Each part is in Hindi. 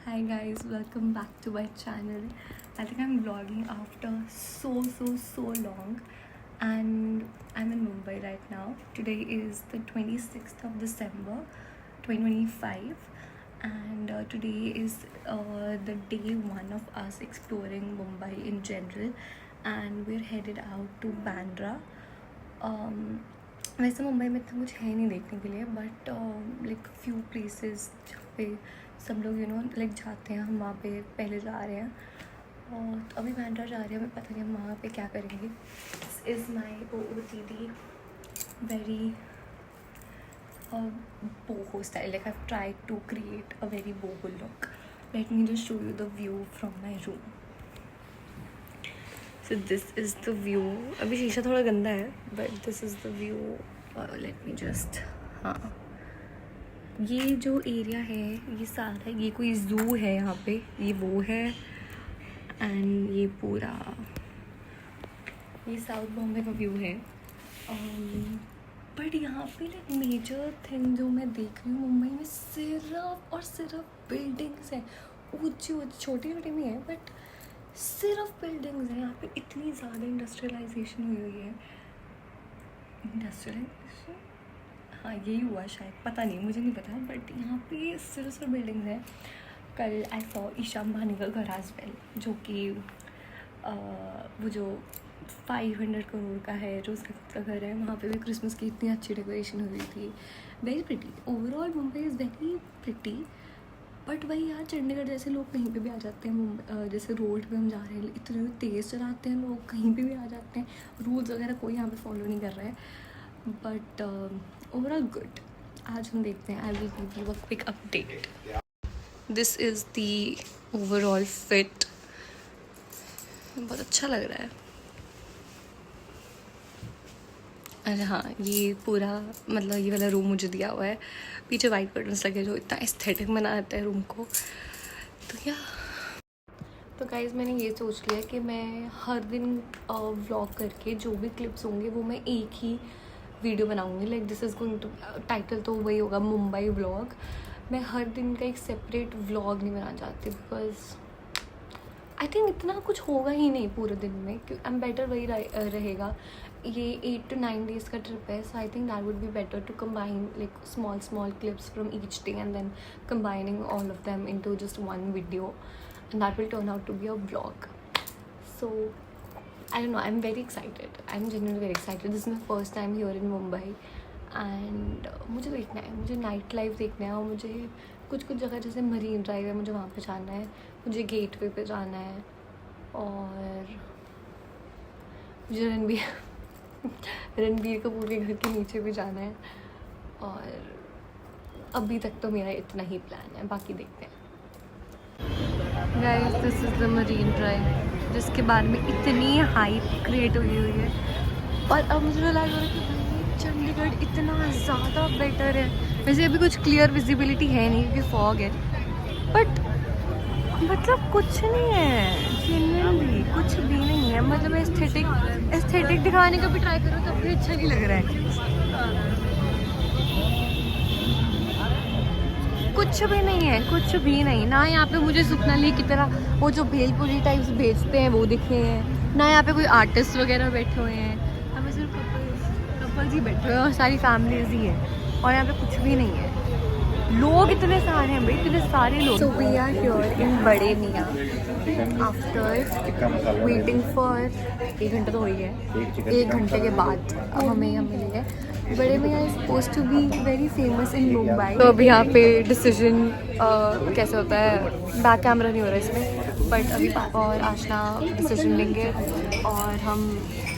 Hi guys, welcome back to my channel. I think I'm vlogging after so long, and I'm in Mumbai right now. Today is the 26th of December 2025, and today is the day one of us exploring Mumbai in general, and we're headed out to Bandra. वैसे मुंबई में इतना कुछ है नहीं देखने के लिए, बट लाइक फ्यू प्लेसेस जहाँ पे सब लोग लाइक जाते हैं, हम वहाँ पे पहले जा रहे हैं। और तो अभी बैंड्रा जा रहे हैं, हमें पता नहीं हम वहाँ पे क्या करेंगे। This is my OOTD very boho style. Like I've tried to create a very boho look. Let me just show you the view from my room. So this is the view. अभी शीशा थोड़ा गंदा है, but this is the view. Let me just हाँ, ये जो एरिया है ये सारा, ये कोई ज़ू है यहाँ पे, ये वो है। एंड ये पूरा ये साउथ बॉम्बे का व्यू है। बट यहाँ पे लाइक मेजर थिंग जो मैं देख रही हूँ मुंबई में, सिर्फ और सिर्फ बिल्डिंग्स हैं। ऊंची ऊंची छोटी छोटी भी हैं, बट सिर्फ बिल्डिंग्स हैं। यहाँ पे इतनी ज़्यादा इंडस्ट्रियलाइजेशन हुई है। इंडस्ट्रियलाइजेशन, हाँ यही हुआ शायद, पता नहीं, मुझे नहीं पता। बट यहाँ पे सिर्फ बिल्डिंग्स हैं। कल आई सॉ ईशा अंबानी का घर एज वेल, जो कि वो जो 500 करोड़ का है, जो उसका घर है, वहाँ पे भी क्रिसमस की इतनी अच्छी डेकोरेशन हुई थी। Very pretty, overall Mumbai is very pretty. But वही यार, चंडीगढ़ जैसे लोग कहीं पे भी आ जाते हैं। मुंबई जैसे रोड पे हम जा रहे हैं, इतने तेज़ चलाते हैं लोग, कहीं पे भी आ जाते हैं। रूल्स वगैरह कोई यहाँ पे फॉलो नहीं कर रहा है। But overall good. आज हम देखते हैं, I will give you a quick update. This is the overall fit. बहुत अच्छा लग रहा है। अरे हाँ, ये पूरा मतलब ये वाला रूम मुझे दिया हुआ है। पीछे वाइट कर्टन्स लगे जो इतना एस्थेटिक बना देता है रूम को। तो क्या, तो गाइज़ मैंने ये सोच लिया कि मैं हर दिन व्लॉग करके जो भी क्लिप्स होंगे वो मैं एक ही वीडियो बनाऊंगी। Like this is going to, title तो वही होगा, मुंबई व्लॉग। मैं हर दिन का एक सेपरेट व्लॉग नहीं बनाना चाहती, बिकॉज आई थिंक इतना कुछ होगा ही नहीं पूरे दिन में। क्यों, आई एम बेटर वही रहेगा। ये 8 to 9 days का ट्रिप है, so I think that would be better to combine like small clips from each day and then combining all of them into just one video, and that will turn out to be a vlog. So I don't know, I'm very excited. I'm genuinely very excited. This is my first time here in Mumbai. And मुझे देखना है, मुझे नाइट लाइफ देखना है। और मुझे कुछ जगह जैसे मरीन ड्राइव है, मुझे वहाँ पे जाना है, मुझे गेटवे पे जाना है, और मुझे रणबीर कपूर के घर के नीचे भी जाना है। और अभी तक तो मेरा इतना ही प्लान है, बाकी देखते हैं। Guys, this is the marine drive, जिसके बारे में इतनी हाइप क्रिएट हुई है। और अब मुझे रियलाइज हो रहा है कि भाई चंडीगढ़ इतना ज़्यादा बेटर है। वैसे अभी कुछ क्लियर विजिबिलिटी है नहीं क्योंकि फॉग है, बट मतलब कुछ नहीं है, जेन्युइनली कुछ भी नहीं है। मतलब एस्थेटिक दिखाने का भी ट्राई करो तब भी अच्छा नहीं लग रहा है। कुछ भी नहीं है, कुछ भी नहीं। ना यहाँ पे मुझे सुखना ली की तरह वो जो भेलपुरी टाइप्स बेचते हैं वो दिखे हैं, ना यहाँ पे कोई आर्टिस्ट वगैरह बैठे हुए हैं। यहाँ पे सिर्फ कपल्स ही बैठे हुए हैं और सारी फैमिलीज ही है। और यहाँ पे कुछ भी नहीं है। लोग इतने सारे हैं भाई, इतने सारे लोग। So we are here in Bade Miyan after waiting for 1 घंटा तो हो ही है। 1 घंटे के बाद अब हमें यहाँ मिली है। Bade Miyan is suppose to be very famous in Mumbai. तो अभी यहाँ पे डिसीजन कैसे होता है, बैक कैमरा नहीं हो रहा है इसमें, बट अभी पापा और आशना डिसीजन लेंगे और हम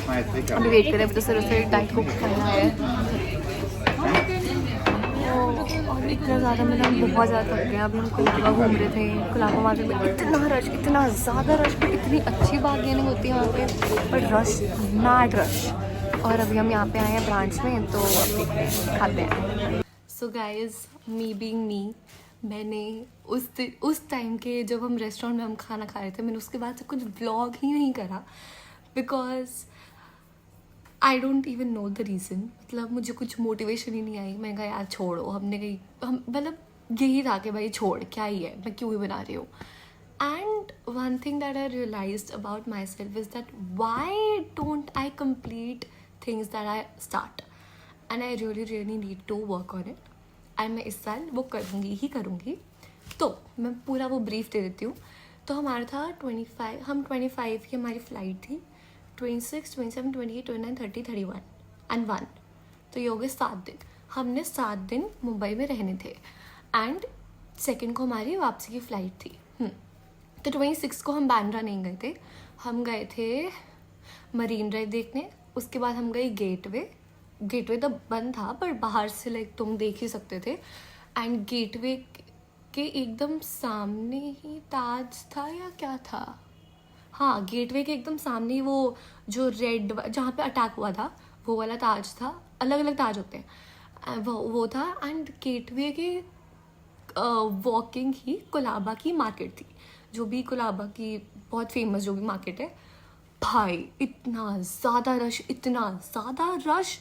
अभी वेट करें। अभी तो सिर्फ डाइट को करना है। और इतना ज़्यादा मतलब हम बहुत ज़्यादा थक गए। अभी हम कुलाबा घूम रहे थे, कुलाबा मार्केट में इतना ज़्यादा रश, पर इतनी अच्छी बार्गेनिंग होती है यहाँ पे, बट रश, मैड रश। और अभी हम यहाँ पे आए हैं ब्रांच में, तो खाते हैं। So guys, me being me, मैंने उस टाइम के जब हम रेस्टोरेंट में हम खाना खा रहे थे, मैंने उसके बाद से कुछ व्लॉग ही नहीं करा, because I don't even know the reason. मतलब मुझे कुछ मोटिवेशन ही नहीं आई। मैं कहा यार छोड़ो, हमने कहीं हम मतलब यही था कि भाई छोड़, क्या ही है, मैं क्यों ही बना रही हूँ. And one thing that I realized about myself is that why don't I complete things that I start? And I really need to work on it. And मैं इस साल वो करूँगी ही करूँगी. तो मैं पूरा वो ब्रीफ दे देती हूँ. तो हमारा था 25, हम 25 की हमारी फ़्लाइट थी. 26, 27, 28, 29, 30, 31 and 1. तो ये हो गए 7 दिन. हमने 7 दिन मुंबई में रहने थे. एंड सेकेंड को हमारी वापसी की फ़्लाइट थी. तो 26 को हम बांद्रा नहीं गए थे, हम गए थे मरीन ड्राइव देखने. उसके बाद हम गए गेटवे तो बंद था पर बाहर से लाइक तुम देख ही सकते थे. एंड गेटवे के एकदम सामने ही ताज था या क्या था, हाँ गेटवे के एकदम सामने ही वो जो रेड जहाँ पे अटैक हुआ था वो वाला ताज था. अलग अलग ताज होते हैं, वो था. एंड गेटवे के वॉकिंग ही कोलाबा की मार्केट थी, जो भी कोलाबा की बहुत फेमस जो भी मार्केट है. भाई इतना ज़्यादा रश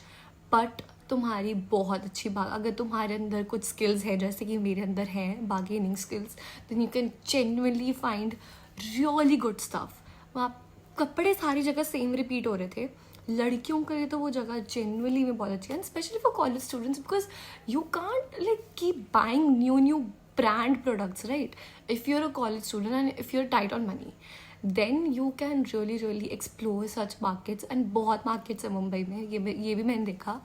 बट तुम्हारी बहुत अच्छी बात, अगर तुम्हारे अंदर कुछ स्किल्स है जैसे कि मेरे अंदर हैं bargaining skills, then you can genuinely find really good stuff. वहाँ कपड़े सारी जगह सेम रिपीट हो रहे थे. लड़कियों के लिए तो वो जगह जेन्युइनली में बहुत अच्छी है, specially for college students, because you can't like keep buying new brand products, right? If you're a college student and if you're tight on money, then you can really explore such markets. and बहुत markets है मुंबई में, ये भी मैंने देखा.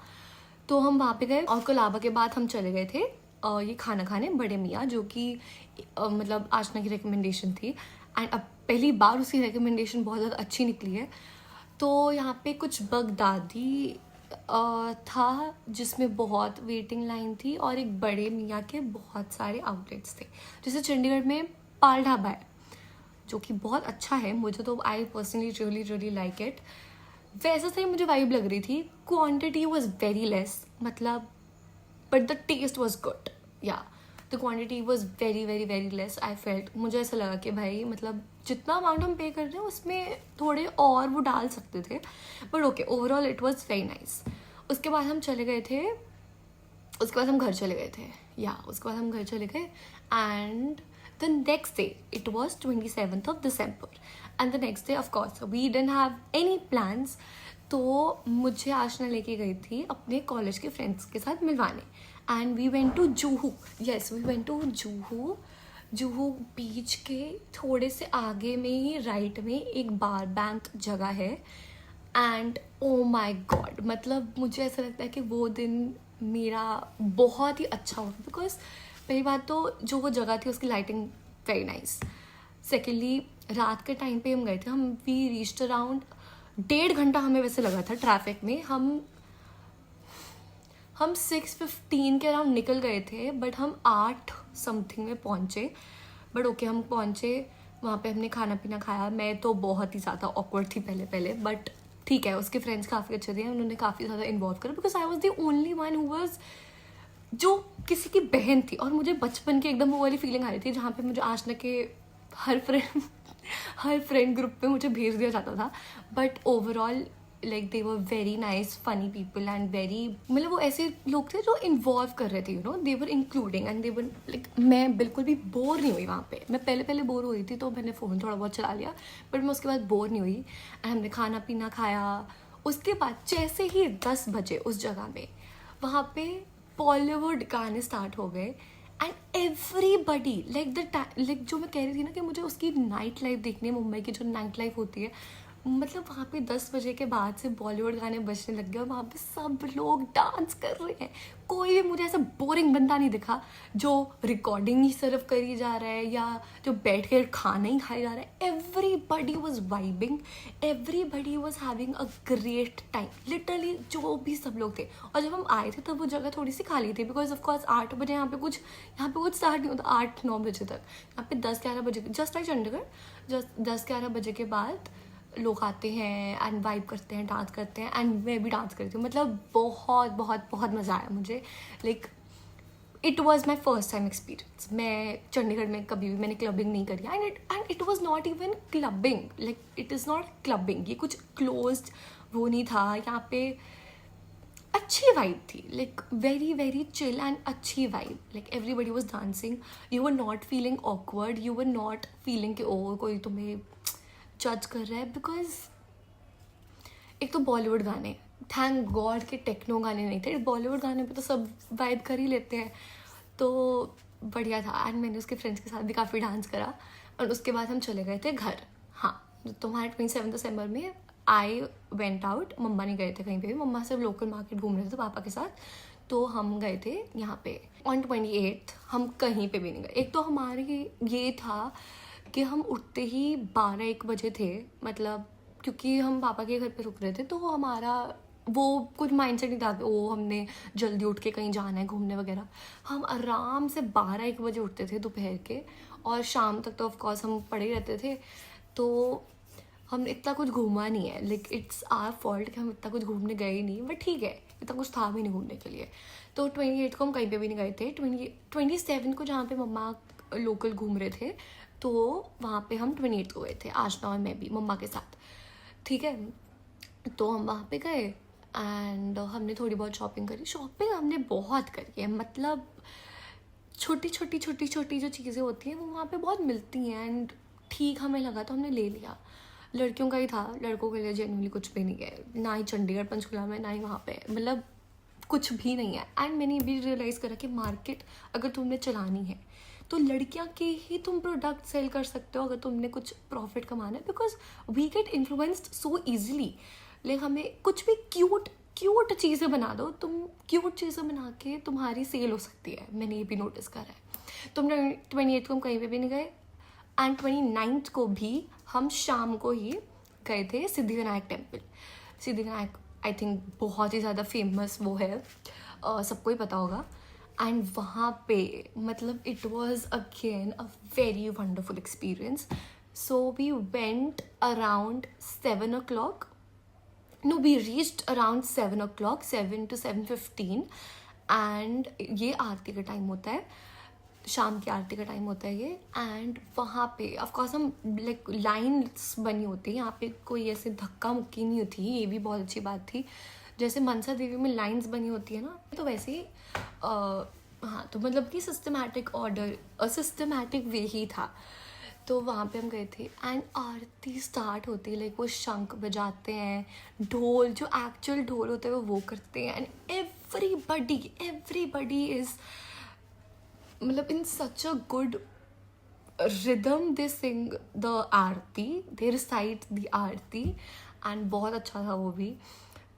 तो हम वहाँ पे गए और कोलाबा के बाद हम चले गए थे ये खाना खाने बड़े मियाँ, जो कि मतलब आशना की रिकमेंडेशन थी. एंड अब पहली बार उसकी रिकमेंडेशन बहुत ज़्यादा अच्छी निकली है. तो यहाँ पे कुछ बगदादी था जिसमें बहुत वेटिंग लाइन थी और एक बड़े मियाँ के बहुत सारे आउटलेट्स थे. जैसे चंडीगढ़ में पाल ढाबा है जो कि बहुत अच्छा है, मुझे तो I personally really like it. वैसा सही मुझे वाइब लग रही थी. क्वांटिटी वाज वेरी लेस, मतलब but the taste was good. या the quantity was very less. I felt, मुझे ऐसा लगा कि भाई मतलब जितना अमाउंट हम पे कर रहे हैं उसमें थोड़े और वो डाल सकते थे. But okay, overall it was very nice. उसके बाद हम घर चले गए थे. उसके बाद हम घर चले गए and the next day it was 27th of December and the next day of course we didn't have any plans. तो मुझे आशना लेके गई थी अपने कॉलेज के फ्रेंड्स के साथ मिलवाने. And we went to Juhu. Juhu beach के थोड़े से आगे में ही राइट में एक बार बैंक जगह है. एंड ओ माई गॉड, मतलब मुझे ऐसा लगता है कि वो दिन मेरा बहुत ही अच्छा हुआ. बिकॉज पहली बात तो जो वो जगह थी उसकी लाइटिंग वेरी नाइस. सेकेंडली रात के टाइम पे हम गए थे. वी रीच्ड अराउंड 1.5 घंटा हमें वैसे लगा था ट्रैफिक में. हम 6:15 के अराउंड निकल गए थे बट हम 8 समथिंग में पहुँचे. बट ओके हम पहुँचे, वहाँ पे हमने खाना पीना खाया. मैं तो बहुत ही ज़्यादा ऑकवर्ड थी पहले बट ठीक है, उसके फ्रेंड्स काफ़ी अच्छे थे, उन्होंने काफ़ी ज़्यादा इन्वॉल्व करा. Because I was the only one who was जो किसी की बहन थी. और मुझे बचपन की एकदम वो वाली फीलिंग आ रही थी जहाँ पे मुझे आशना के हर फ्रेंड ग्रुप पे मुझे भेज दिया जाता था. But overall like they were very nice funny people and very, मतलब वो ऐसे लोग थे जो इन्वॉल्व कर रहे थे, you know, they were including and they were like. मैं बिल्कुल भी बोर नहीं हुई वहाँ पे. मैं पहले बोर हुई थी तो मैंने फ़ोन थोड़ा बहुत चला लिया, बट मैं उसके बाद बोर नहीं हुई. एंड हमने खाना पीना खाया. उसके बाद जैसे ही 10 बजे उस जगह में वहाँ पे बॉलीवुड गाने स्टार्ट हो गए. एंड एवरीबडी लाइक जो मैं कह रही थी ना कि मुझे उसकी नाइट लाइफ देखनी है, मुंबई की जो नाइट लाइफ होती है, मतलब वहाँ पे 10 बजे के बाद से बॉलीवुड गाने बजने लग गए और वहाँ पे सब लोग डांस कर रहे हैं. कोई भी मुझे ऐसा बोरिंग बंदा नहीं दिखा जो रिकॉर्डिंग ही सिर्फ करी जा रहा है या जो बैठ कर खाना ही खाई जा रहा है. Everybody was vibing, everybody was having a great time. Literally जो भी सब लोग थे. और जब हम आए थे तब वो जगह थोड़ी सी खाली थी बिकॉज ऑफकोर्स 8 बजे यहाँ पे कुछ स्टार्ट नहीं होता. 8-9 बजे तक. यहाँ पे 10-11 बजे जस्ट लाइक चंडीगढ़ 10-11 बजे के बाद लोग आते हैं एंड वाइब करते हैं, डांस करते हैं. एंड मैं भी डांस करती हूँ. मतलब बहुत मज़ा आया मुझे. Like it was my first time experience. मैं चंडीगढ़ में कभी भी मैंने क्लबिंग नहीं करी. And it was not even clubbing, like it is not clubbing. ये कुछ क्लोज्ड वो नहीं था. यहाँ पे अच्छी वाइब थी, like very very chill and अच्छी vibe, like everybody was dancing, you were not feeling awkward, you were not feeling कि ओ कोई तुम्हें जज कर रहा है, बिकॉज एक तो बॉलीवुड गाने, थैंक गॉड के टेक्नो गाने नहीं थे, बॉलीवुड गाने पे तो सब वाइब कर ही लेते हैं, तो बढ़िया था। एंड मैंने उसके फ्रेंड्स के साथ भी काफ़ी डांस करा, और उसके बाद हम चले गए थे घर। हाँ, तो हमारे 27 दिसंबर में आई वेंट आउट, मम्मा नहीं गए थे कहीं पे भी, मम्मा सिर्फ लोकल मार्केट घूम रहे थे पापा के साथ, तो हम गए थे यहाँ पे ऑन 28 हम कहीं पे भी नहीं गए। एक तो हमारे ये था कि हम उठते ही 12-1 बजे थे, मतलब क्योंकि हम पापा के घर पे रुक रहे थे, तो हमारा वो कुछ माइंडसेट नहीं था कि ओ हमने जल्दी उठ के कहीं जाना है घूमने वगैरह। हम आराम से 12-1 बजे उठते थे दोपहर के, और शाम तक तो ऑफकोर्स हम पड़े ही रहते थे, तो हमने इतना कुछ घूमा नहीं है, लाइक इट्स आवर फॉल्ट कि हम इतना कुछ घूमने गए ही नहीं, बट ठीक है, इतना कुछ था भी नहीं घूमने के लिए। तो 28 को हम कहीं पे भी नहीं गए थे। 27 को जहाँ पे मम्मा लोकल घूम रहे थे, तो वहाँ पे हम 28 को गए थे, आशना और मैं भी मम्मा के साथ, ठीक है। तो हम वहाँ पे गए एंड हमने थोड़ी बहुत शॉपिंग करी। शॉपिंग हमने बहुत करी है, मतलब छोटी छोटी जो चीज़ें होती हैं वो वहाँ पे बहुत मिलती हैं, एंड ठीक हमें लगा तो हमने ले लिया। लड़कियों का ही था, लड़कों के लिए जेन्युइनली कुछ भी नहीं है, ना ही चंडीगढ़ पंचकुला में, ना ही वहाँ पे, मतलब कुछ भी नहीं है। एंड मैंने ये भी रियलाइज़ करा कि मार्केट अगर तुमने चलानी है तो लड़कियाँ के ही तुम प्रोडक्ट सेल कर सकते हो अगर तुमने कुछ प्रॉफिट कमाना है, because we get influenced so easily. Like हमें कुछ भी क्यूट चीज़ें बना दो, तुम क्यूट चीज़ें बना के तुम्हारी सेल हो सकती है, मैंने ये भी नोटिस करा है। तुमने 28 को हम कहीं पे भी नहीं गए, एंड 29 को भी हम शाम को ही गए थे Siddhivinayak temple. Siddhivinayak I think बहुत ही ज़्यादा फेमस वो है, सबको ही पता होगा। एंड वहाँ पे मतलब it was again a very wonderful experience. So we went around 7 o'clock, no we reached around 7 o'clock, 7 to 7:15, and ये आरती का टाइम होता है, शाम की आरती का टाइम होता है ये। एंड वहाँ पे ऑफकोर्स हम लाइक लाइन्स बनी होती है, यहाँ पे कोई ऐसे धक्का मुक्की नहीं होती, ये भी बहुत अच्छी बात थी। जैसे मनसा देवी में लाइन्स बनी होती है ना, तो वैसे ही हाँ, तो मतलब कि सिस्टमैटिक ऑर्डर, सिस्टमैटिक वे ही था। तो वहाँ पे हम गए थे एंड आरती स्टार्ट होती है, लाइक वो शंख बजाते हैं, ढोल जो एक्चुअल ढोल होते हैं वो करते हैं, एंड एवरीबडी इज़ मतलब in such a good rhythm they sing the Aarti, they recite the Aarti, and बहुत अच्छा था वो भी।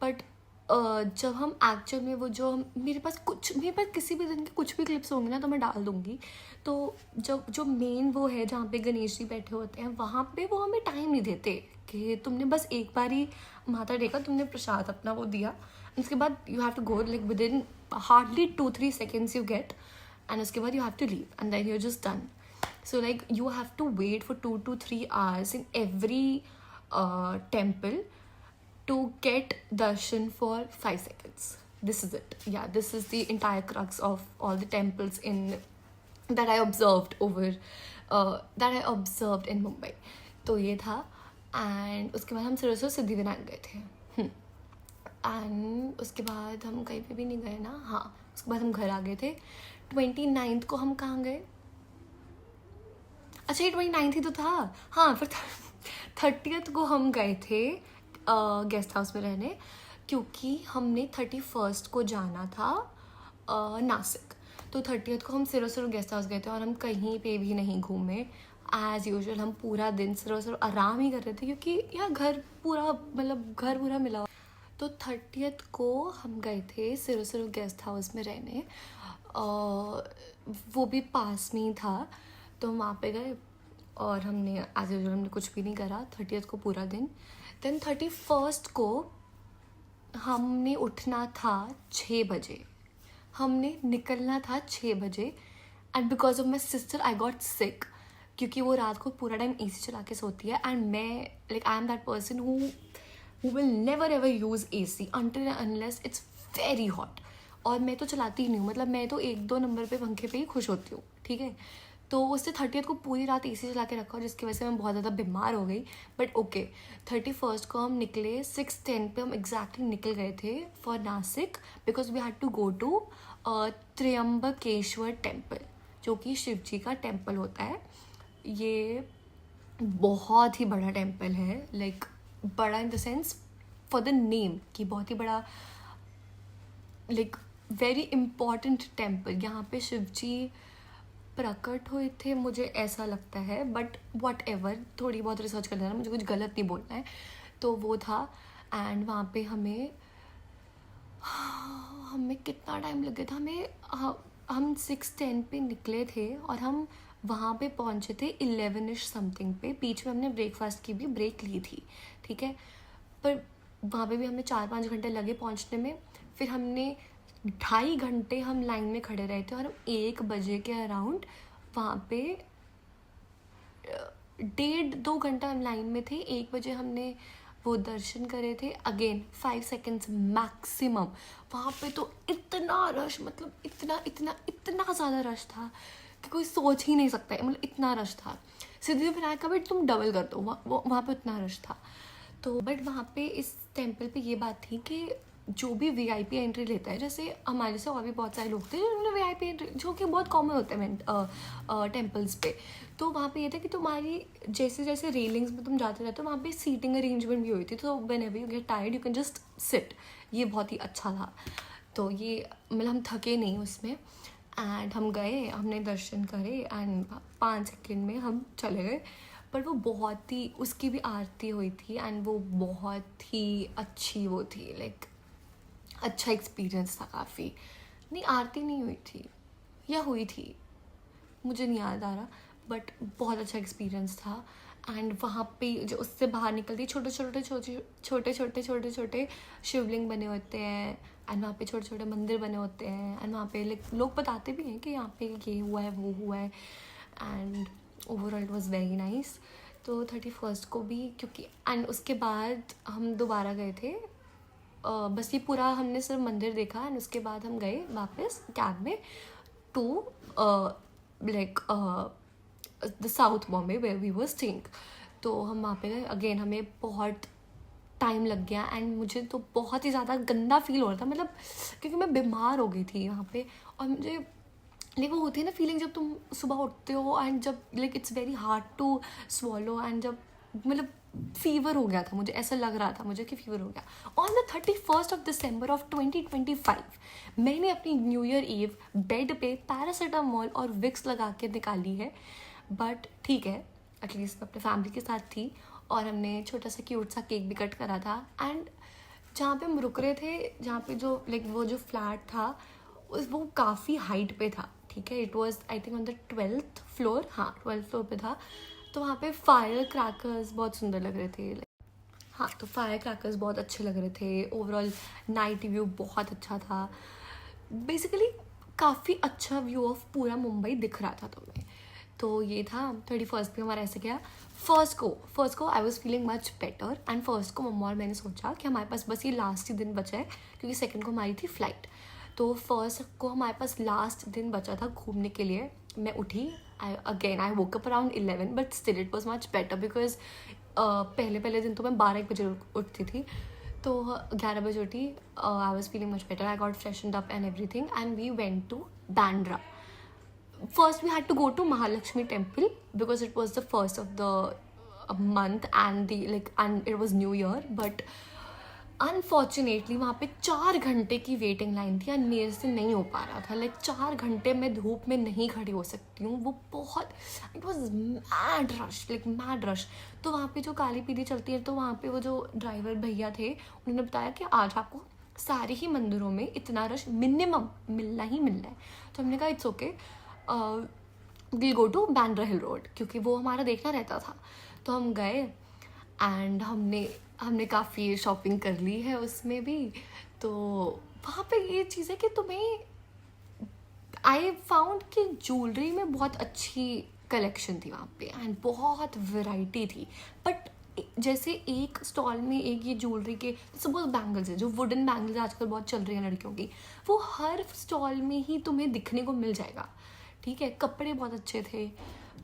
बट जब हम एक्चुअल में वो जो मेरे पास किसी भी दिन के कुछ भी क्लिप्स होंगे ना तो मैं डाल दूँगी। तो जब जो मेन वो है जहाँ पे गणेश जी बैठे होते हैं, वहाँ पे वो हमें टाइम नहीं देते कि तुमने बस एक बार ही माथा टेका, तुमने प्रसाद अपना वो दिया, उसके बाद you have to go, like within hardly 2-3 seconds you get, and उसके बाद you have to leave and then you're just done. So like you have to wait for 2 to 3 hours in every temple to get darshan for 5 seconds. This is it. Yeah, this is the entire crux of all the temples in that I observed in Mumbai. तो ये था, and उसके बाद हम सिर्फ सिद्धिविनायक गए थे, एंड उसके बाद हम कहीं पे भी नहीं गए ना। हाँ, उसके बाद हम घर आ गए थे। 29 को हम कहाँ गए? अच्छा ये 29 ही तो था। हाँ, फिर 30th को हम गए थे गेस्ट हाउस में रहने, क्योंकि हमने 31st को जाना था नासिक। तो 30th को हम सिर्फ गेस्ट हाउस गए थे और हम कहीं पे भी नहीं घूमे। एज़ यूजुअल हम पूरा दिन सिर्फ आराम ही कर रहे थे, क्योंकि यार घर पूरा मिला। तो 30th को हम गए थे सिर्फ गेस्ट हाउस में रहने, वो भी पास में ही था, तो हम वहाँ पे गए और हमने एज यूजुअल हमने कुछ भी नहीं करा 30th को पूरा दिन। देन 31st को हमने उठना था 6 बजे, हमने निकलना था 6 बजे, and because of my sister I got sick, क्योंकि वो रात को पूरा टाइम AC चला के सोती है, एंड मैं like I am that person who will never ever use AC until and unless it's very hot, और मैं तो चलाती ही नहीं हूँ, मतलब मैं तो 1-2 नंबर पे पंखे पे ही खुश होती हूँ, ठीक है। तो उसने 30th को पूरी रात AC चला के रखा, जिसकी वजह से मैं बहुत ज़्यादा बीमार हो गई. बट ओके, 31st को हम निकले. 6:10 पे हम एग्जैक्टली निकल गए थे for Nashik, because we had to go to Trimbakeshwar temple, जो कि शिव जी का टेम्पल होता है. ये बहुत ही बड़ा टेम्पल है, लाइक बड़ा in the sense for the name, कि बहुत ही बड़ा, लाइक वेरी इम्पॉर्टेंट टेम्पल. यहाँ पे शिव जी प्रकट हुए थे, मुझे ऐसा लगता है. बट वट एवर, थोड़ी बहुत रिसर्च कर लेना, मुझे कुछ गलत नहीं बोलना है. तो वो था. एंड वहाँ पे हमें कितना टाइम लग गया था. हम 6:10 पे निकले थे और हम वहाँ पे पहुँचे थे 11ish समथिंग पे. बीच में हमने ब्रेकफास्ट की भी ब्रेक ली थी, ठीक है. पर वहाँ पे भी हमें 4-5 घंटे लगे पहुँचने में. फिर हमने 2.5 घंटे हम लाइन में खड़े रहे थे और हम 1 बजे के अराउंड वहाँ पे 1.5-2 घंटा हम लाइन में थे. 1 बजे हमने वो दर्शन करे थे. Again 5 seconds maximum. वहाँ पे तो इतना रश, मतलब इतना ज़्यादा रश था कि कोई सोच ही नहीं सकता है. मतलब इतना रश था. सिद्धिविनायक का भी तुम डबल कर दो, वहाँ पे उतना रश था. तो बट वहाँ पे इस टेम्पल पे ये बात थी कि जो भी VIP एंट्री लेता है, जैसे हमारे से और भी बहुत सारे लोग थे जिन्होंने VIP एंट्री, जो कि बहुत कॉमन होता है टेम्पल्स पे. तो वहाँ पे ये था कि तुम्हारी जैसे जैसे रेलिंग्स में तुम जाते रहते हो, वहाँ पे सीटिंग अरेंजमेंट भी हुई थी. तो when ever you get tired you can just sit. ये बहुत ही अच्छा था. तो ये मतलब हम थके नहीं उसमें. एंड हम गए, हमने दर्शन करे एंड 5 सेकेंड में हम चले गए. पर वो बहुत ही, उसकी भी आरती हुई थी एंड वो बहुत ही अच्छी वो थी, लाइक अच्छा एक्सपीरियंस था काफ़ी. नहीं, आरती नहीं हुई थी या हुई थी, मुझे नहीं याद आ रहा. बट बहुत अच्छा एक्सपीरियंस था. एंड वहाँ पे जो उससे बाहर निकलती छोटे छोटे शिवलिंग बने होते हैं. एंड वहाँ पे छोटे छोटे मंदिर बने होते हैं. एंड वहाँ पे लोग बताते भी हैं कि यहाँ पे ये हुआ है, वो हुआ है. And overall it was very nice. तो 31st को भी, क्योंकि एंड उसके बाद हम दोबारा गए थे. बस ये पूरा हमने सिर्फ मंदिर देखा एंड उसके बाद हम गए वापस कैब में to like the south Bombay where we were staying. तो हम वहाँ पे गए. अगेन हमें बहुत टाइम लग गया एंड मुझे तो बहुत ही ज़्यादा गंदा फील हो रहा था, मतलब क्योंकि मैं बीमार हो गई थी वहाँ पे. और मुझे लाइक वो होती है ना फीलिंग, जब तुम सुबह उठते हो एंड जब like it's very hard to swallow, and जब मतलब फीवर हो गया था, मुझे ऐसा लग रहा था मुझे कि फीवर हो गया. On the 31st of December of 2025 मैंने अपनी न्यू ईयर ईव बेड पे पैरासीटामोल और विक्स लगा के निकाली है. बट ठीक है, एटलीस्ट अपने फैमिली के साथ थी और हमने छोटा सा क्यूट सा केक भी कट करा था. एंड जहाँ पे हम रुक रहे थे, जहाँ पे जो लाइक वो जो फ्लैट था वो काफ़ी हाइट पे था, ठीक है. It was I think on the 12th floor. हाँ, 12th फ्लोर पे था. तो वहाँ पे फायर क्रैकर्स बहुत सुंदर लग रहे थे. हाँ, तो फायर क्रैकर्स बहुत अच्छे लग रहे थे. ओवरऑल नाइट व्यू बहुत अच्छा था. बेसिकली काफ़ी अच्छा व्यू ऑफ पूरा मुंबई दिख रहा था तुम्हें. तो ये था 31st पे हमारा ऐसे गया. फर्स्ट को आई was feeling much better. And first को मम्मा और मैंने सोचा कि हमारे पास बस ये लास्ट ही दिन बचा है, क्योंकि सेकंड को हमारी थी फ्लाइट. तो फर्स्ट को हमारे पास लास्ट दिन बचा था घूमने के लिए. मैं उठी, I woke up around 11, but still it was much better because पहले दिन तो मैं 12-1 बजे उठती थी. तो 11 बजे उठी. I was feeling much better. I got freshened up and everything and we went to Bandra. First we had to go to Mahalakshmi temple because it was the first of the month and it was New Year. But unfortunately वहाँ पे 4 घंटे की वेटिंग लाइन थी एंड मेरे से नहीं हो पा रहा था. 4 घंटे मैं धूप में नहीं खड़ी हो सकती हूँ. वो बहुत, इट वॉज मैड रश. तो वहाँ पे जो काली पीली चलती है, तो वहाँ पे वो जो ड्राइवर भैया थे उन्होंने बताया कि आज आपको सारे ही मंदिरों में इतना रश मिनिमम मिलना ही मिलना है. तो हमने कहा it's okay, will go to Bandra hill road, क्योंकि वो हमारा देखना रहता था. तो हम गए एंड हमने काफ़ी शॉपिंग कर ली है उसमें भी. तो वहाँ पे ये चीज़ है कि तुम्हें, आई फाउंड कि ज्वेलरी में बहुत अच्छी कलेक्शन थी वहाँ पे एंड बहुत वैरायटी थी. बट जैसे एक स्टॉल में एक ये ज्वेलरी के सपोज बैंगल्स है, जो वुडन बैंगल्स आजकल बहुत चल रही है लड़कियों की, वो हर स्टॉल में ही तुम्हें दिखने को मिल जाएगा, ठीक है, कपड़े बहुत अच्छे थे,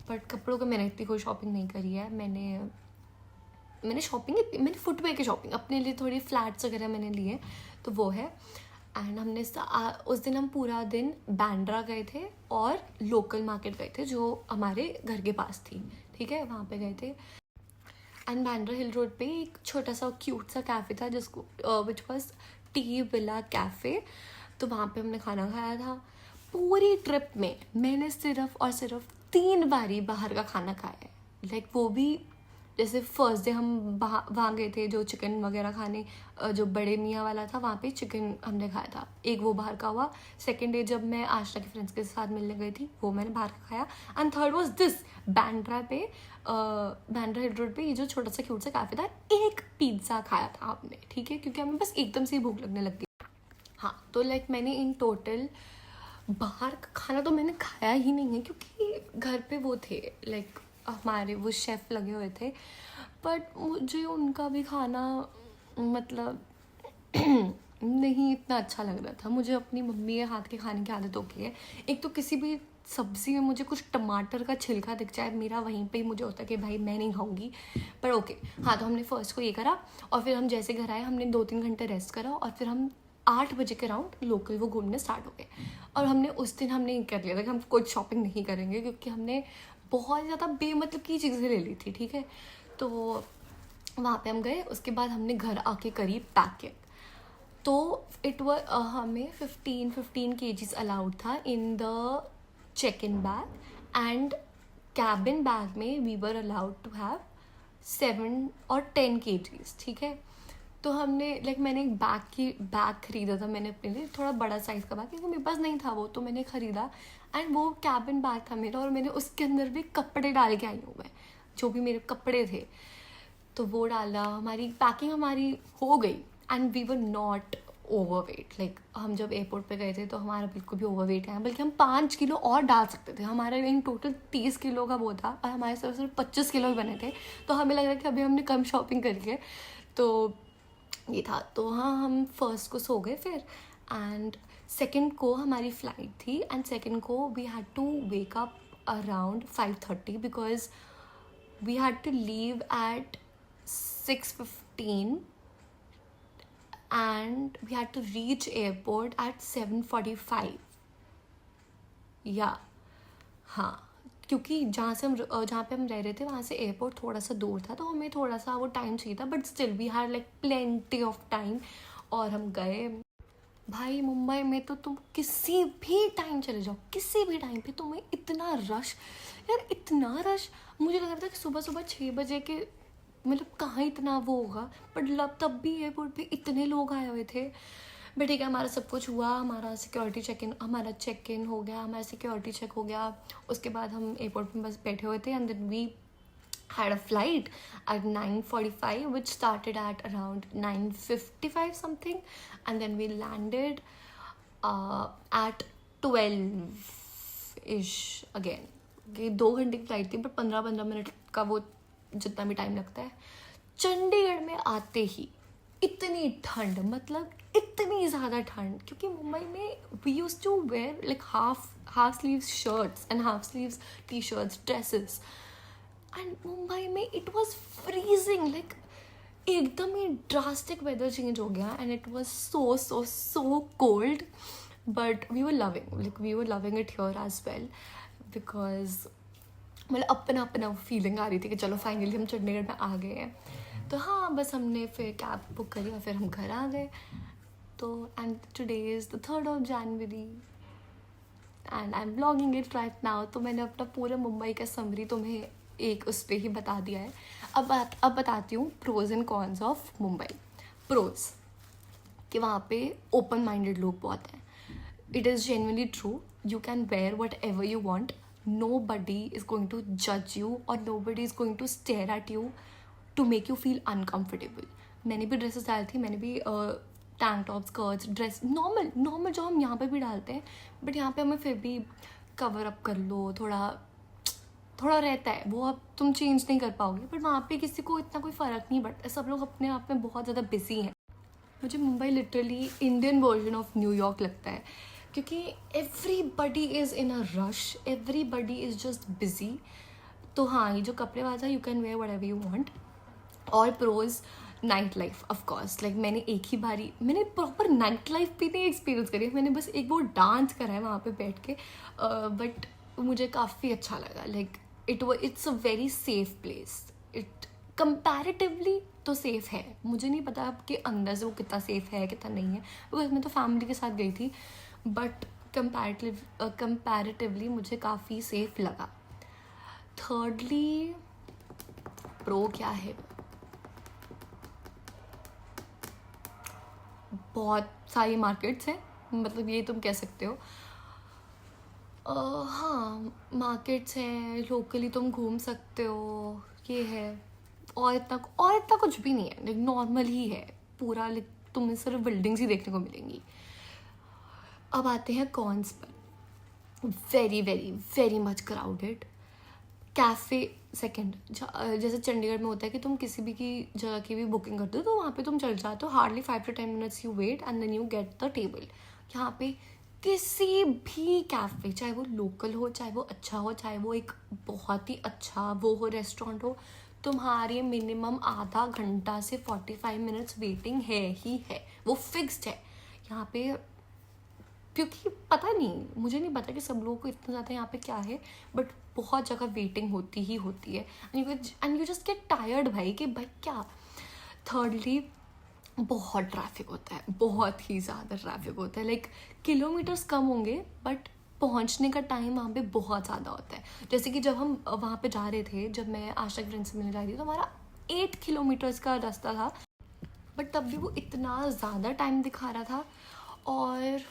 बट कपड़ों का मैंने इतनी कोई शॉपिंग नहीं करी है। मैंने शॉपिंग, मैंने फुटवेयर की शॉपिंग अपने लिए थोड़ी फ्लैट्स वगैरह मैंने लिए, तो वो है। एंड हमने उस दिन हम पूरा दिन बैंड्रा गए थे और लोकल मार्केट गए थे जो हमारे घर के पास थी, ठीक है, वहाँ पे गए थे। एंड बैंड्रा हिल रोड पे एक छोटा सा क्यूट सा कैफ़े था जिसको which was T villa cafe, तो वहाँ पे हमने खाना खाया था। पूरी ट्रिप में मैंने सिर्फ और सिर्फ 3 बारी बाहर का खाना खाया है। लाइक वो भी जैसे फर्स्ट डे हम वहाँ गए थे जो चिकन वगैरह खाने, जो बड़े मियाँ वाला था वहाँ पे चिकन हमने खाया था, एक वो बाहर का हुआ। सेकेंड डे जब मैं आशना के फ्रेंड्स के साथ मिलने गई थी वो मैंने बाहर का खाया। And third was this Bandra पे, बैंड्रा हिल रोड पे ये जो छोटा सा क्यूट सा कैफे था, एक पिज्ज़ा खाया था हमने, ठीक है, क्योंकि हमें बस एकदम से ही भूख लगने लग गई। हाँ, तो लाइक मैंने इन टोटल बाहर का खाना तो मैंने खाया ही नहीं है, क्योंकि घर पे वो थे लाइक हमारे वो शेफ़ लगे हुए थे, बट मुझे उनका भी खाना मतलब नहीं इतना अच्छा लग रहा था। मुझे अपनी मम्मी के हाथ के खाने की आदत हो गई है। एक तो किसी भी सब्ज़ी में मुझे कुछ टमाटर का छिलका दिख जाए, मेरा वहीं पे ही मुझे होता है कि भाई मैं नहीं खाऊंगी, पर ओके। हाँ, तो हमने फर्स्ट को ये करा और फिर हम जैसे घर आए हमने 2-3 घंटे रेस्ट करा और फिर हम 8 बजे के राउंड लोकल वो घूमने स्टार्ट हो गए। और हमने उस दिन हमने कर लिया था कि हम कोई शॉपिंग नहीं करेंगे, क्योंकि हमने बहुत ज़्यादा बेमतलब की चीज़ें ले ली थी, ठीक है। तो वहाँ पे हम गए, उसके बाद हमने घर आके करी पैकिंग। तो हमें 15 kgs अलाउड था in the check in bag, and cabin bag में we were allowed to have 7 और 10 kgs, ठीक है। तो हमने लाइक मैंने एक बैग खरीदा था मैंने अपने लिए, थोड़ा बड़ा साइज़ का बैग, क्योंकि मेरे पास नहीं था वो, तो मैंने ख़रीदा। एंड वो कैबिन बैग था मेरा और मैंने उसके अंदर भी कपड़े डाल के आई हूँ मैं, जो भी मेरे कपड़े थे, तो वो डाला। हमारी पैकिंग हमारी हो गई and we were not overweight. Like हम जब एयरपोर्ट पे गए थे तो हमारा बिल्कुल भी ओवरवेट है, बल्कि हम 5 किलो और डाल सकते थे। हमारा इन टोटल 30 किलो का वो था और हमारे सिर्फ 25 किलो बने थे, तो हमें लग रहा है कि अभी हमने कम शॉपिंग करी है, तो ये था। तो हाँ, हम फर्स्ट को सो गए फिर, एंड सेकंड को हमारी फ़्लाइट थी, एंड सेकंड को we had to wake up around 5:30 because we had to leave at 6:15 and we had to reach airport at 7:45 या हाँ, क्योंकि जहाँ पे हम रह रहे थे वहाँ से एयरपोर्ट थोड़ा सा दूर था, तो हमें थोड़ा सा वो टाइम चाहिए था, but still we had like plenty of time. और हम गए। भाई मुंबई में तो तुम किसी भी टाइम चले जाओ, किसी भी टाइम पे तुम्हें इतना रश, यार इतना रश, मुझे लग रहा था कि सुबह 6 बजे के मतलब कहाँ इतना वो होगा, बट तब भी एयरपोर्ट पे इतने लोग आए हुए थे। बट ठीक है, हमारा सब कुछ हुआ, हमारा चेक इन हो गया, हमारा सिक्योरिटी चेक हो गया। उसके बाद हम एयरपोर्ट में बस बैठे हुए थे, and then we had a flight at 9:45 which started at around 9:55 something, and then we landed at 12ish again। कि 2 घंटे की फ्लाइट थी, बट 15 मिनट का वो जितना भी टाइम लगता है। चंडीगढ़ में आते ही इतनी ठंड, मतलब इतनी ज़्यादा ठंड, क्योंकि मुंबई में we used to wear like half sleeves shirts and half sleeves T shirts dresses, and Mumbai में इट वॉज फ्रीजिंग, लाइक एकदम ही ड्रास्टिक वेदर चेंज हो गया, and it was so cold, but we were loving it here as well, because मतलब अपना फीलिंग आ रही थी कि चलो फाइनली हम चंडीगढ़ में आ गए हैं। तो हाँ, बस हमने फिर कैब बुक करी और फिर हम घर आ गए। तो and today is the 3rd of January and I am blogging it right now. तो मैंने अपना पूरा मुंबई का समरी तुम्हें एक उस पर ही बता दिया है। अब बताती हूँ pros and cons of Mumbai. Pros कि वहाँ पे ओपन माइंडेड लोग बहुत हैं। It is genuinely true, you can wear whatever you want, nobody is going to judge you or nobody is going to stare at you to make you feel uncomfortable। मैंने भी ड्रेसेस डाली थी, मैंने भी tank top skirts dress normal जो हम यहाँ पे भी डालते हैं, बट यहाँ पे हमें फिर भी कवर अप कर लो, थोड़ा रहता है वो, अब तुम चेंज नहीं कर पाओगे, बट वहाँ पे किसी को इतना कोई फ़र्क नहीं पड़ता, सब लोग अपने आप में बहुत ज़्यादा बिजी हैं। मुझे Mumbai literally Indian version of New York लगता है, क्योंकि everybody is in a rush, everybody is just busy. तो हाँ, ये जो कपड़े वाला था, you can wear whatever you want. और pros, night life of course. Like मैंने एक ही बारी, मैंने प्रॉपर नाइट लाइफ भी नहीं एक्सपीरियंस करी है, मैंने बस एक वो डांस करा है वहाँ पे बैठ के. बट मुझे काफ़ी अच्छा लगा. Like it's a very safe place. It comparatively तो सेफ है. मुझे नहीं पता कि अंदर से वो कितना सेफ है कितना नहीं है, बिकॉज मैं तो फैमिली के साथ गई थी. बट कंपैरेटिवली मुझे काफ़ी सेफ लगा. थर्डली प्रो क्या है, बहुत सारी मार्केट्स हैं, मतलब ये तुम कह सकते हो. हाँ, मार्केट्स हैं, लोकली तुम घूम सकते हो, ये है. और इतना कुछ भी नहीं है. लाइक नॉर्मल ही है पूरा. लाइक तुम्हें सिर्फ बिल्डिंग्स ही देखने को मिलेंगी. अब आते हैं कॉन्स पर. Very very very much crowded. Cafe second, जैसे चंडीगढ़ में होता है कि तुम किसी भी की जगह की भी बुकिंग करते हो तो वहाँ पे तुम चल जाते हो, hardly 5 to 10 minutes you wait and then you get the table. यहाँ पे किसी भी कैफ़े, चाहे वो लोकल हो, चाहे वो अच्छा हो, चाहे वो एक बहुत ही अच्छा वो हो रेस्टोरेंट हो, तुम्हारे मिनिमम आधा घंटा से 45 minutes वेटिंग है ही है. वो फिक्स्ड है यहाँ पे. क्योंकि पता नहीं, मुझे नहीं पता कि सब लोगों को इतना ज़्यादा यहाँ पे क्या है, बट बहुत जगह वेटिंग होती ही होती है. And you just get tired भाई कि भाई क्या. थर्डली बहुत ट्रैफिक होता है, बहुत ही ज़्यादा ट्रैफिक होता है. लाइक किलोमीटर्स कम होंगे बट पहुँचने का टाइम वहाँ पे बहुत ज़्यादा होता है. जैसे कि जब हम वहाँ पे जा रहे थे, जब मैं आशा फ्रेंड से मिलने जा रही थी, तो हमारा 8 किलोमीटर्स का रास्ता था, बट तब भी वो इतना ज़्यादा टाइम दिखा रहा था. और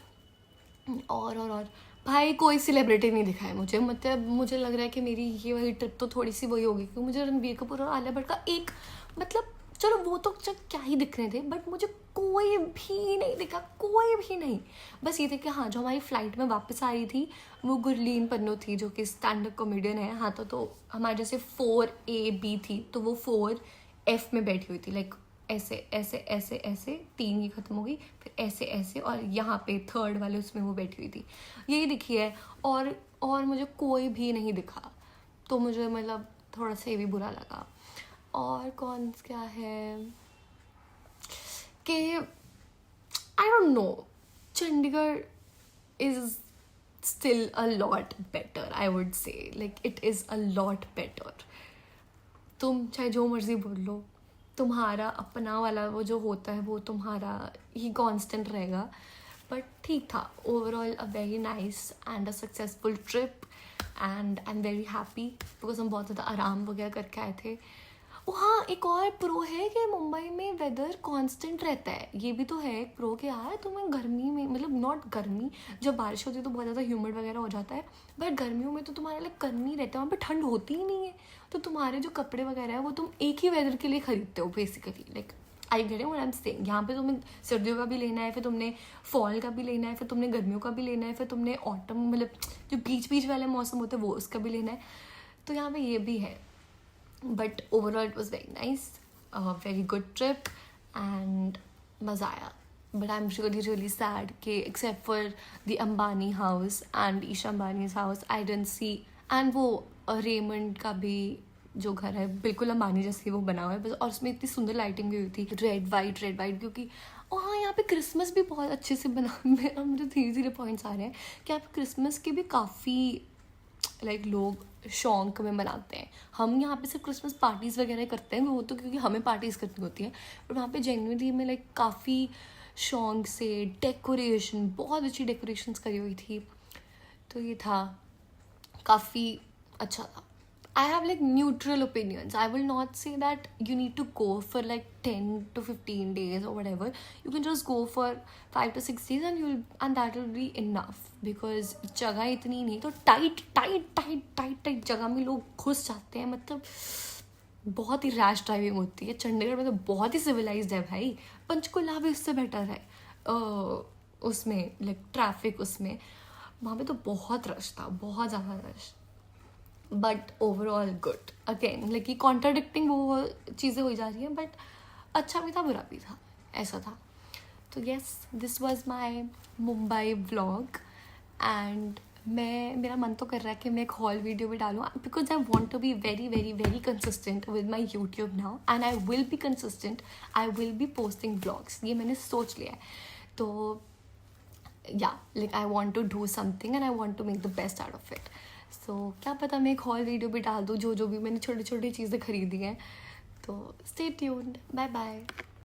भाई कोई सेलिब्रिटी नहीं दिखा है मुझे. मतलब मुझे लग रहा है कि मेरी ये वाली ट्रिप तो थोड़ी सी वही होगी, क्योंकि मुझे रणबीर कपूर और आलिया भट्ट का एक, मतलब चलो वो तो क्या ही दिख रहे थे, बट मुझे कोई भी नहीं दिखा, कोई भी नहीं. बस ये थे कि हाँ, जो हमारी फ्लाइट में वापस आ रही थी वो गुरलीन पन्नू थी, जो कि स्टैंड अप कॉमेडियन है. हाँ, तो हमारे जैसे 4AB थी, तो वो 4F में बैठी हुई थी. लाइक ऐसे ऐसे ऐसे ऐसे 3 ही ख़त्म हो गई, फिर ऐसे ऐसे, और यहाँ पे थर्ड वाले उसमें वो बैठी हुई थी. यही दिखी है. और मुझे कोई भी नहीं दिखा, तो मुझे मतलब थोड़ा सा ये भी बुरा लगा. और कौन क्या है कि I don't know, Chandigarh is still a lot better, I would say. Like it is a lot better. तुम चाहे जो मर्जी बोल लो, तुम्हारा अपना वाला वो जो होता है वो तुम्हारा ही कांस्टेंट रहेगा. बट ठीक था. Overall a very nice and a successful trip, and I am very happy because हम बहुत ज़्यादा आराम वगैरह करके आए थे. ओ हाँ, एक और प्रो है कि मुंबई में वेदर कांस्टेंट रहता है. ये भी तो है एक प्रो कि यार तुम्हें गर्मी में, मतलब नॉट गर्मी, जब बारिश होती है तो बहुत ज़्यादा ह्यूमिड वगैरह हो जाता है, बट गर्मियों में तो तुम्हारे लिए गर्मी रहता है, वहाँ पे ठंड होती ही नहीं है. तो तुम्हारे जो कपड़े वगैरह है वो तुम एक ही वेदर के लिए खरीदते हो basically. Like I get it what I am saying. यहाँ पे तुम्हें सर्दियों का भी लेना है, फिर तुमने फॉल का भी लेना है, फिर तुमने गर्मियों का भी लेना है, फिर तुमने ऑटम, मतलब जो बीच वाले मौसम होते हैं वो उसका भी लेना है. तो यहाँ पे ये भी है. But overall it was very nice, a very good trip, and मज़ा आया. But I'm really sad कि except for the Ambani house and Isha Ambani's house, I didn't see. and वो रेमंड का भी जो घर है बिल्कुल अंबानी जैसे वो बना हुआ है बस, और उसमें इतनी सुंदर लाइटिंग भी हुई थी, रेड वाइट, क्योंकि और हाँ, यहाँ पे क्रिसमस भी बहुत अच्छे से बना. मुझे धीरे पॉइंट्स आ रहे हैं कि यहाँ पे क्रिसमस के भी काफ़ी लाइक लोग शौक में मनाते हैं. हम यहाँ पे सिर्फ क्रिसमस पार्टीज़ वगैरह करते हैं, वो तो क्योंकि हमें पार्टीज़ करनी होती हैं, बट वहाँ पे जेन्युइनली में लाइक काफ़ी शौक से डेकोरेशन, बहुत अच्छी डेकोरेशंस करी हुई थी. तो ये था, काफ़ी अच्छा था. I have like neutral opinions. I will not say that you need to go for like 10 to 15 days or whatever. You can just go for 5 to 6 days and that will be enough, because जगह इतनी नहीं, तो टाइट जगह में लोग घुस जाते हैं. मतलब बहुत ही रैश ड्राइविंग होती है. चंडीगढ़ में तो बहुत ही सिविलाइज्ड है भाई. पंचकुला भी उससे बेटर है. उसमें लाइक ट्रैफिक, उसमें वहाँ पे तो बहुत रश था, बहुत ज़्यादा rush. But overall good. Again like ये कॉन्ट्राडिक्टिंग वो चीज़ें हो जा रही हैं, बट अच्छा भी था बुरा भी था, ऐसा था. तो yes, this was my Mumbai vlog. And मेरा मन तो कर रहा है कि मैं एक हॉल वीडियो भी डालूँ, because I want to be very very very consistent with my YouTube now, and I will be consistent, I will be posting blogs, ये मैंने सोच लिया है. तो या like I want to do something and I want to make the best out of it. So क्या पता मैं एक हॉल वीडियो भी डाल दूँ जो जो भी मैंने छोटी छोटी चीज़ें खरीदी हैं. तो स्टे ट्यून्ड. Bye bye.